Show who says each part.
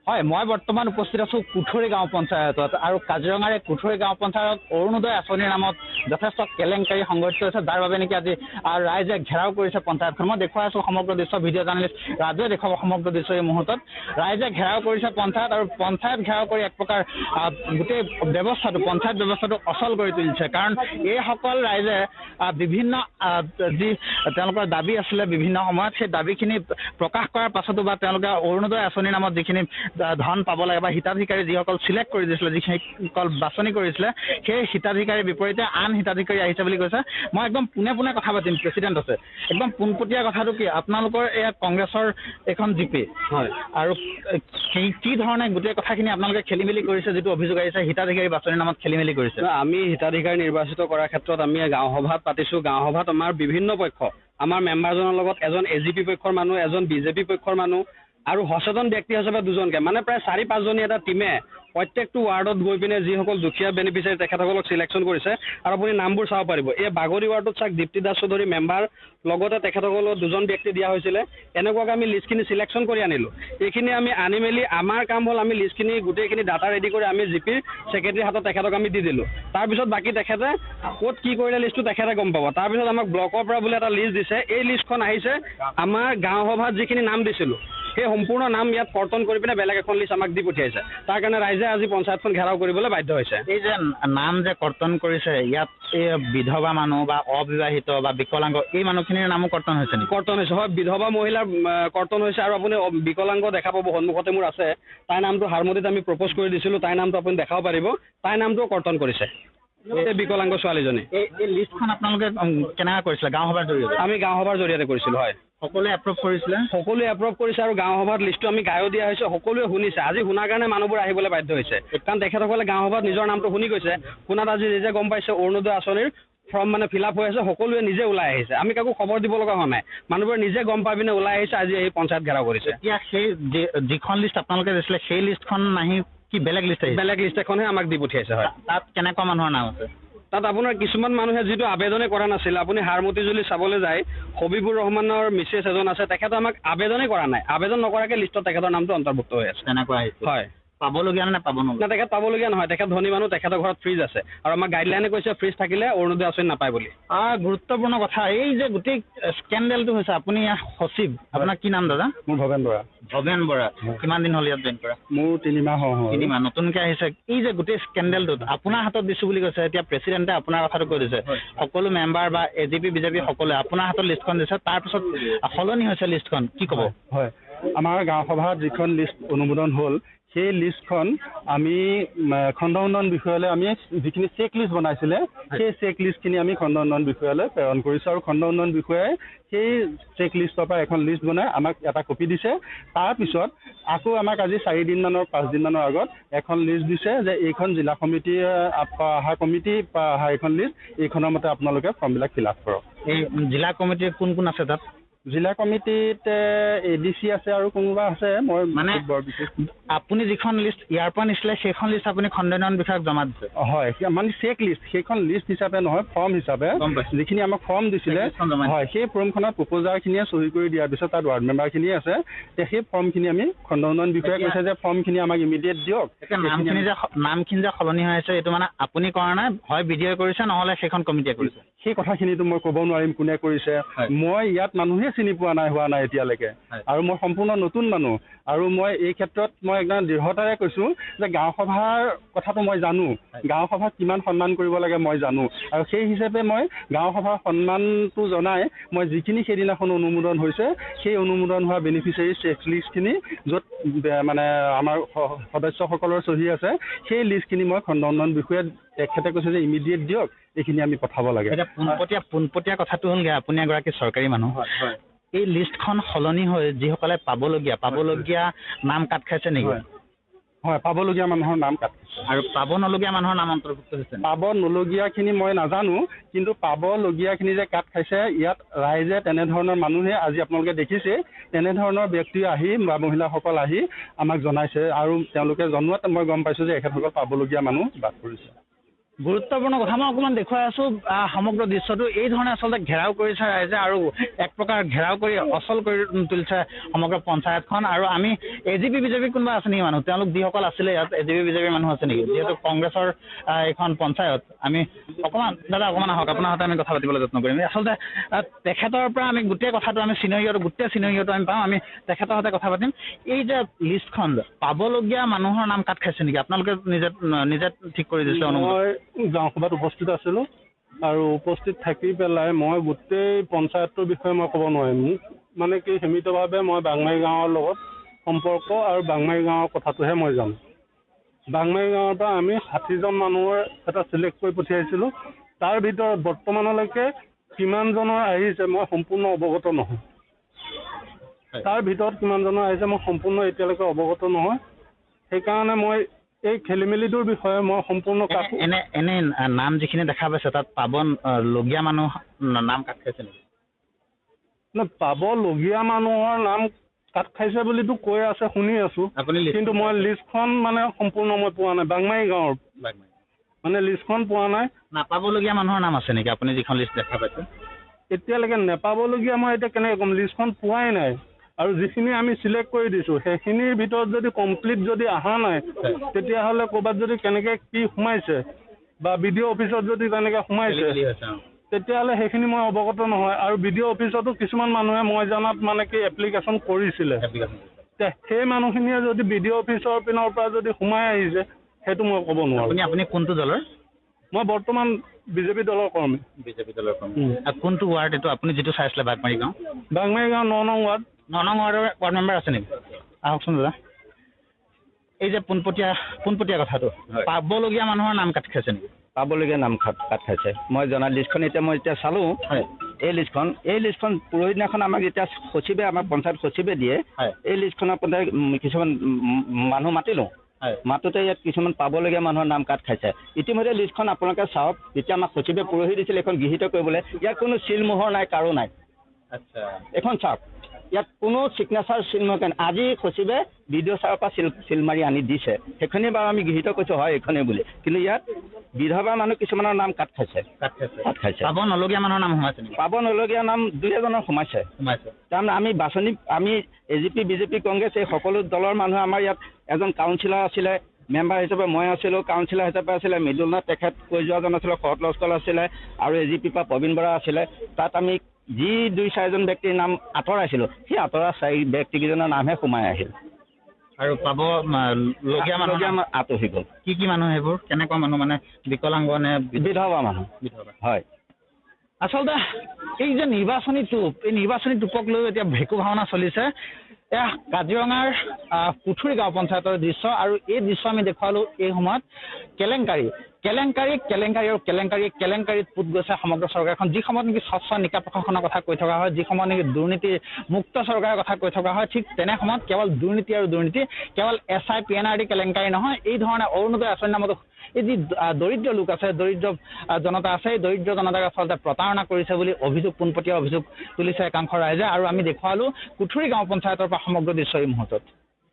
Speaker 1: হয়, মই বৰ্তমান উপস্থিত আছোঁ কুঠৰি গাঁও পঞ্চায়তত আৰু কাজিৰঙাৰ এই কুঠৰি গাঁও পঞ্চায়ত অৰুণোদয় আঁচনিৰ নামত যথেষ্ট কেলেংকাৰী সংঘটিত হৈছে, যাৰ বাবে নেকি আজি ৰাইজে ঘেৰাও কৰিছে পঞ্চায়তখন। মই দেখুৱাই আছোঁ সমগ্ৰ দৃশ্য, ভিডিঅ' জাৰ্নেলিষ্ট ৰাজুৱে দেখুৱাব সমগ্ৰ দৃশ্য এই মুহূৰ্তত। ৰাইজে ঘেৰাও কৰিছে পঞ্চায়ত আৰু পঞ্চায়ত ঘেৰাও কৰি এক প্ৰকাৰ গোটেই ব্যৱস্থাটো পঞ্চায়ত ব্যৱস্থাটো অচল কৰি তুলিছে। কাৰণ এইসকল ৰাইজে বিভিন্ন যি তেওঁলোকৰ দাবী আছিলে বিভিন্ন সময়ত, সেই দাবীখিনি প্ৰকাশ কৰাৰ পাছতো বা তেওঁলোকে অৰুণোদয় আঁচনিৰ নামত যিখিনি ধন পাব লাগে বা হিতাধিকাৰী যিসকল চিলেক্ট কৰি দিছিলে, যিসকল বাছনি কৰিছিলে, সেই হিতাধিকাৰীৰ বিপৰীতে আন হিতাধিকাৰী আহিছে বুলি কৈছে। মই একদম পোনে পোনে কথা পাতিম, প্ৰেচিডেণ্ট আছে। একদম পোনপটীয়া কথাটো কি, আপোনালোকৰ এয়া কংগ্ৰেছৰ এখন জিপি হয়, আৰু কি ধৰণে গোটেই কথাখিনি আপোনালোকে খেলি মেলি কৰিছে, যিটো অভিযোগ আহিছে হিতাধিকাৰী বাছনিৰ নামত খেলি মেলি কৰিছে?
Speaker 2: আমি হিতাধিকাৰী নিৰ্বাচিত কৰাৰ ক্ষেত্ৰত আমি গাঁও সভাত পাতিছোঁ। গাঁও সভাত আমাৰ বিভিন্ন পক্ষ, আমাৰ মেম্বাৰজনৰ লগত এজন AGP পক্ষৰ মানুহ, এজন BJP পক্ষৰ মানুহ আৰু সচেতন ব্যক্তি হিচাপে দুজনকে, মানে প্ৰায় 4-5জনী এটা টিমে প্ৰত্যেকটো ৱাৰ্ডত গৈ পিনে যিসকল দুখীয়া বেনিফিচিয়াৰী তেখেতসকলক চিলেকশ্যন কৰিছে। আৰু আপুনি নামবোৰ চাব পাৰিব। এই বাগৰি ৱাৰ্ডত চাওক দীপ্তি দাস চৌধুৰী মেম্বাৰ, লগতে তেখেতসকলক 2জন ব্যক্তি দিয়া হৈছিলে। এনেকুৱাকৈ আমি লিষ্টখিনি চিলেকশ্যন কৰি আনিলোঁ। এইখিনি আমি আনি মেলি আমাৰ কাম হ'ল আমি লিষ্টখিনি গোটেইখিনি ডাটা ৰেডি কৰি আমি জিপিৰ ছেক্ৰেটাৰীৰ হাতত তেখেতক আমি দি দিলোঁ। তাৰপিছত বাকী তেখেতে ক'ত কি কৰিলে লিষ্টটো তেখেতে গম পাব। তাৰপিছত আমাক ব্লকৰ পৰা বোলে এটা লিষ্ট দিছে। এই লিষ্টখন আহিছে আমাৰ গাঁও সভাত যিখিনি নাম দিছিলোঁ, সেই সম্পূৰ্ণ নাম ইয়াত কৰ্তন কৰি পিনে বেলেগ এখন লিষ্ট আমাক দি পঠিয়াইছে। তাৰ কাৰণে ৰাইজে আজি পঞ্চায়তখন ঘেৰাও কৰিবলৈ বাধ্য হৈছে।
Speaker 1: এই যে নাম যে কৰ্তন কৰিছে, ইয়াত এই বিধৱা মানুহ বা অবিবাহিত বা বিকলাংগ এই মানুহখিনিৰ নামো কৰ্তন হৈছে নেকি?
Speaker 2: কৰ্তন হৈছে, হয়। বিধৱা মহিলাৰ কৰ্তন হৈছে আৰু আপুনি বিকলাংগ দেখা পাব, সন্মুখতে মোৰ আছে। তাইৰ নামটো হাৰমতিত আমি প্ৰপ'জ কৰি দিছিলোঁ। তাইৰ নামটো আপুনি দেখাব পাৰিব। তাইৰ নামটোও কৰ্তন কৰিছে এই বিকলাংগ ছোৱালীজনী।
Speaker 1: এই লিষ্টখন আপোনালোকে কেনেকৈ কৰিছিলে? গাঁও সভাৰ জৰিয়তে?
Speaker 2: আমি গাঁও সভাৰ জৰিয়তে কৰিছিলোঁ, হয়।
Speaker 1: সকলোৱে এপ্ৰুভ কৰিছিলে?
Speaker 2: সকলোৱে এপ্ৰুভ কৰিছে আৰু গাঁও সভাত লিষ্টটো আমি গায়ো দিয়া হৈছে। সকলোৱে শুনিছে। আজি শুনাৰ কাৰণে মানুহবোৰ আহিবলৈ বাধ্য হৈছে, কাৰণ তেখেতসকলে গাঁও সভাত নিজৰ নামটো শুনি গৈছে। শুনাত আজি নিজে গম পাইছে অৰুণোদয় আঁচনিৰ ফৰ্ম মানে ফিল আপ হৈ আছে। সকলোৱে নিজে ওলাই আহিছে। আমি কাকো খবৰ দিব লগা হোৱা নাই। মানুহবোৰে নিজে গম পাই পিনে ওলাই আহিছে, আজি এই পঞ্চায়ত ঘেৰাও কৰিছে।
Speaker 1: এতিয়া সেই যিখন লিষ্ট আপোনালোকে দিছিলে সেই লিষ্টখন নাহি কি বেলেগ লিষ্ট আহিছে?
Speaker 2: বেলেগ লিষ্ট এখনহে আমাক দি পঠিয়াইছে, হয়।
Speaker 1: তাত কেনেকুৱা মানুহৰ নাম আছে?
Speaker 2: তাত আপোনাৰ কিছুমান মানুহে যিটো আবেদনে কৰা নাছিল। আপুনি হাৰমতি যদি চাবলৈ যায়, হবিবুৰ ৰহমানৰ মিছেছ এজন আছে, তেখেতে আমাক আবেদনে কৰা নাই। আবেদন নকৰাকৈ লিষ্টত তেখেতৰ নামটো অন্তৰ্ভুক্ত হৈ আছে।
Speaker 1: তেনেকুৱা আহিছে,
Speaker 2: হয়।
Speaker 1: পাবলগীয়া নে পাব
Speaker 2: না, তেখেত পাবলগীয়া নহয়। তেখেত ধনী মানুহ, তেখেতৰ ঘৰত ফ্ৰিজ আছে আৰু আমাৰ গাইডলাইনে কৈছে ফ্ৰিজ থাকিলে অৰুণোদয় আঁচনি নাপায় বুলি।
Speaker 1: গুৰুত্বপূৰ্ণ কথা, এই যে গোটেই স্কেণ্ডেলটো হৈছে, আপুনি সচিব, আপোনাৰ কি নাম দাদা?
Speaker 3: মোৰ ভৱেন বৰা।
Speaker 1: ভৱেন বৰা। কিমান দিন হ'ল ইয়াত জইন কৰা?
Speaker 3: মোৰ 3 মাহ হ'ল।
Speaker 1: 3 মাহ নতুনকৈ আহিছে। এই যে গোটেই স্কেণ্ডেলটোত আপোনাৰ হাতত দিছোঁ বুলি কৈছে, এতিয়া প্ৰেচিডেণ্টে আপোনাৰ কথাটো কৈ দিছে, সকলো মেম্বাৰ বা AGP BJP সকলোৱে আপোনাৰ হাতত লিষ্টখন দিছে, তাৰপিছত সলনি হৈছে লিষ্টখন, কি ক'ব?
Speaker 3: হয়, আমাৰ গাঁও সভাত যিখন লিষ্ট অনুমোদন হ'ল, সেই লিষ্টখন আমি খণ্ড উন্নয়ন বিষয়ালৈ আমি যিখিনি চেক লিষ্ট বনাইছিলে, সেই চেক লিষ্টখিনি আমি খণ্ড উন্নয়ন বিষয়ালৈ প্ৰেৰণ কৰিছোঁ। আৰু খণ্ড উন্নয়ন বিষয়াই সেই চেক লিষ্টৰ পৰা এখন লিষ্ট বনাই আমাক এটা কপি দিছে। তাৰপিছত আকৌ আমাক আজি 5দিনমানৰ আগত এখন লিষ্ট দিছে যে এইখন জিলা সমিতিয়ে অহা কমিটি বা অহা এখন লিষ্ট, এইখনৰ মতে আপোনালোকে ফৰ্মবিলাক ফিল আপ কৰক।
Speaker 1: এই জিলা কমিটিৰ কোন কোন আছে তাত?
Speaker 3: জিলা কমিটিত ADC আছে আৰু কোনোবা আছে। মই
Speaker 1: মানে আপুনি যিখন লিষ্ট ইয়াৰ পৰা নিছিলে সেইখন লিষ্ট আপুনি খণ্ড উন্নয়ন বিষয়াক জমা দিছে?
Speaker 3: হয়, মানে চেক লিষ্ট, সেইখন লিষ্ট হিচাপে নহয়, ফৰ্ম হিচাপে যিখিনি আমাক ফৰ্ম দিছিলে, হয়, সেই ফৰ্মখনত প্ৰপ'জাৰখিনিয়ে চহী কৰি দিয়াৰ পিছত তাত ৱাৰ্ড মেম্বাৰখিনি আছে। সেই ফৰ্মখিনি আমি খণ্ড উন্নয়ন বিষয়াই কৈছে যে ফৰ্মখিনি আমাক ইমিডিয়েট দিয়ক।
Speaker 1: নামখিনি যে সলনি হৈ আছে, এইটো মানে আপুনি কৰা নাই, হয় BDOই কৰিছে, নহ'লে সেইখন কমিটিয়ে কৰিছে?
Speaker 3: সেই কথাখিনিতো মই ক'ব নোৱাৰিম কোনে কৰিছে। মই ইয়াত মানুহে চিনি পোৱা নাই, হোৱা নাই এতিয়ালৈকে। আৰু মই সম্পূৰ্ণ নতুন মানুহ। আৰু মই এই ক্ষেত্ৰত মই একদম দৃঢ়তাৰে কৈছোঁ যে গাঁও সভাৰ কথাটো মই জানো, গাঁও সভাক কিমান সন্মান কৰিব লাগে মই জানো। আৰু সেই হিচাপে মই গাঁও সভাৰ সন্মানটো জনাই মই যিখিনি সেইদিনাখন অনুমোদন হৈছে, সেই অনুমোদন হোৱা বেনিফিচিয়াৰী চেক লিষ্টখিনি য'ত মানে আমাৰ সদস্যসকলৰ চহী আছে, সেই লিষ্টখিনি মই খণ্ড উন্নয়ন বিষয়াত তেখেতে কৈছে যে ইমিডিয়েট দিয়ক, এইখিনি আমি পঠাব লাগে।
Speaker 1: এতিয়া পোনপটীয়া কথাটো হ'লগৈ, আপুনি এগৰাকী চৰকাৰী মানুহ, এই লিষ্টখন সলনি হৈ যিসকলে পাবলগীয়া নাম কাট খাইছে নেকি?
Speaker 3: হয়, পাবলগীয়া মানুহৰ নাম কাট খাইছে।
Speaker 1: আৰু পাব নলগীয়া মানুহৰ নাম অন্তৰ্ভুক্ত হৈছে?
Speaker 3: পাব নলগীয়াখিনি মই নাজানো, কিন্তু পাবলগীয়াখিনি যে কাট খাইছে, ইয়াত ৰাইজে তেনেধৰণৰ মানুহে আজি আপোনালোকে দেখিছে, তেনেধৰণৰ ব্যক্তি আহি বা মহিলাসকল আহি আমাক জনাইছে। আৰু তেওঁলোকে জনোৱাত মই গম পাইছোঁ যে এখেতসকল পাবলগীয়া মানুহ বাদ পৰিছে।
Speaker 1: গুৰুত্বপূৰ্ণ কথা মই অকণমান দেখুৱাই আছোঁ সমগ্ৰ দৃশ্যটো এই ধৰণে আচলতে ঘেৰাও কৰিছে ৰাইজে আৰু এক প্ৰকাৰ ঘেৰাও কৰি অচল কৰি তুলিছে সমগ্ৰ পঞ্চায়তখন আৰু আমি AGP BJP কোনোবা আছে নেকি মানুহ তেওঁলোক যিসকল আছিলে ইয়াত AGP BJP মানুহ আছে নেকি যিহেতু কংগ্ৰেছৰ এইখন পঞ্চায়ত আমি অকণমান দাদা অকণমান আহক আপোনাৰ সৈতে আমি কথা পাতিবলৈ যত্ন কৰিম আচলতে তেখেতৰ পৰা আমি গোটেই কথাটো আমি গোটেই চিনৰিয়টো আমি পাওঁ আমি তেখেতৰ সৈতে কথা পাতিম এই যে লিষ্টখন পাবলগীয়া মানুহৰ নাম কাট খাইছে নেকি আপোনালোকে নিজে ঠিক কৰি দিছিলে
Speaker 3: মই গাঁও সভাত উপস্থিত আছিলোঁ আৰু উপস্থিত থাকি পেলাই মই গোটেই পঞ্চায়তটোৰ বিষয়ে মই ক'ব নোৱাৰিম মোক মানে কি সীমিতভাৱে মই বাংমাৰী গাঁৱৰ লগত সম্পৰ্ক আৰু বাংমাৰী গাঁৱৰ কথাটোহে মই জানো বাংমাৰী গাঁৱৰ পৰা আমি 60জন মানুহৰ এটা চিলেক্ট কৰি পঠিয়াইছিলোঁ তাৰ ভিতৰত বৰ্তমানলৈকে কিমানজনৰ আহিছে মই সম্পূৰ্ণ অৱগত নহয় তাৰ ভিতৰত কিমানজনৰ আহিছে মই সম্পূৰ্ণ এতিয়ালৈকে অৱগত নহয় সেইকাৰণে মই এই খেলিমেলিটোৰ বিষয়ে মই সম্পূৰ্ণ
Speaker 1: এনে নাম যিখিনি দেখা পাইছে তাত পাবলগীয়া মানুহ নাম কাট খাইছে নেকি
Speaker 3: পাবলগীয়া মানুহৰ নাম কাট খাইছে বুলিতো কৈ আছে শুনি আছোঁ কিন্তু মই লিষ্টখন মানে সম্পূৰ্ণ মই পোৱা নাই বাংমাৰী গাঁৱৰ মানে লিষ্টখন পোৱা নাই
Speaker 1: নাপাবলগীয়া মানুহৰ নাম আছে নেকি আপুনি যিখন লিষ্ট দেখা পাইছে
Speaker 3: এতিয়ালৈকে নেপাবলগীয়া মই এতিয়া কেনেকৈ ক'ম লিষ্টখন পোৱাই নাই আৰু যিখিনি আমি চিলেক্ট কৰি দিছোঁ সেইখিনিৰ ভিতৰত যদি কমপ্লিট যদি অহা নাই তেতিয়াহ'লে ক'ৰবাত যদি কেনেকৈ কি সোমাইছে বা BDO অফিচত যদি তেনেকৈ সোমাইছে তেতিয়াহ'লে সেইখিনি মই অৱগত নহয় আৰু BDO অফিচতো কিছুমান মানুহে মই জনাত মানে কি এপ্লিকেশ্যন কৰিছিলে সেই মানুহখিনিয়ে যদি BDO অফিচৰ পিনৰ পৰা যদি সোমাই আহিছে সেইটো মই ক'ব নোৱাৰোঁ
Speaker 1: আপুনি কোনটো দলৰ
Speaker 3: মই বৰ্তমান BJP দলৰ কৰ্মী
Speaker 1: কোনটো ৱাৰ্ড এইটো আপুনি যিটো চাইছিলে বাংমাৰী গাঁও
Speaker 3: 9 নং ৱাৰ্ড
Speaker 1: 9 নং ৱাৰ্ড মেম্বাৰ আছে নেকি আহকচোন দাদা এই যে পোনপটীয়া কথাটো পাবলগীয়া মানুহৰ নাম কাট খাইছে নেকি
Speaker 4: পাবলগীয়া নাম কাট খাইছে মই জনা লিষ্টখন মই এতিয়া চালোঁ এই লিষ্টখন পৰহি দিনাখন আমাক এতিয়া সচিবে আমাৰ পঞ্চায়ত সচিবে দিয়ে এই লিষ্টখনৰ কিছুমান মানুহ মাতিলোঁ মাতোতে ইয়াত কিছুমান পাবলগীয়া মানুহৰ নাম কাট খাইছে ইতিমধ্যে লিষ্টখন আপোনালোকে চাওক যেতিয়া আমাক সচিবে পৰহি দিছিলে এখন গৃহীত কৰিবলৈ ইয়াত কোনো চিলমোহৰ নাই কাৰো নাই এখন চাওক ইয়াত কোনো চিগনেচাৰ চিল নহয় আজি সচিবে BDO ছাৰৰ পৰা চিল মাৰি আনি দিছে সেইখিনি বাৰু আমি গৃহীত কৈছোঁ হয় এইখনেই বুলি কিন্তু ইয়াত বিধৱা মানুহ কিছুমানৰ নাম কাট খাইছে
Speaker 1: পাব নলগীয়া মানুহৰ নাম সোমাইছে
Speaker 4: পাব নলগীয়া নাম 2-এজনৰ সোমাইছে তাৰমানে আমি AGP BJP কংগ্ৰেছ এই সকলো দলৰ মানুহ আমাৰ ইয়াত এজন কাউন্সিলৰ আছিলে মেম্বাৰ হিচাপে মই আছিলোঁ কাউন্সিলৰ হিচাপে আছিলে মৃদুলনাথ তেখেত কৈ যোৱাজন আছিলে শৰৎ লস্কৰ আছিলে আৰু AGP পৰা প্ৰবীণ বৰা আছিলে তাত আমি যি 2-4জন ব্যক্তিৰ নাম আঁতৰাইছিলোঁ সেই আঁতৰা 4 ব্যক্তিকেইজনৰ নামহে সোমাই আহিল
Speaker 1: আৰু পাব লগীয়া
Speaker 4: আঁতৰি গ'ল
Speaker 1: কি মানুহ সেইবোৰ কেনেকুৱা মানুহ মানে বিকলাংগ নে
Speaker 4: বিধৱা মানুহ হয়
Speaker 1: আচলতে এই যে নিৰ্বাচনী টোপক লৈ এতিয়া ভেকু ভাওনা চলিছে এয়া কাজিৰঙাৰ পুথুৰী গাঁও পঞ্চায়তৰ দৃশ্য আৰু এই দৃশ্য আমি দেখুৱালোঁ এই সময়ত কেলেংকাৰীত পুত গৈছে সমগ্ৰ চৰকাৰখন যি সময়ত নেকি স্বচ্ছ নিকা প্ৰশাসনৰ কথা কৈ থকা হয় যি সময়ত নেকি দুৰ্নীতি মুক্ত চৰকাৰৰ কথা কৈ থকা হয় ঠিক তেনে সময়ত কেৱল দুৰ্নীতি কেৱল SI PNRD কেলেংকাৰী নহয় এই ধৰণে অৰুণোদয় আঁচনিৰ নামত এই যি দৰিদ্ৰ লোক আছে দৰিদ্ৰ জনতা আছে এই দৰিদ্ৰ জনতাক আচলতে প্ৰতাৰণা কৰিছে বুলি পোনপটীয়া অভিযোগ তুলিছে একাংশ ৰাইজে আৰু আমি দেখুৱালোঁ পুথুৰী গাঁও পঞ্চায়তৰ পৰা সমগ্ৰ দৃশ্য এই মুহূৰ্তত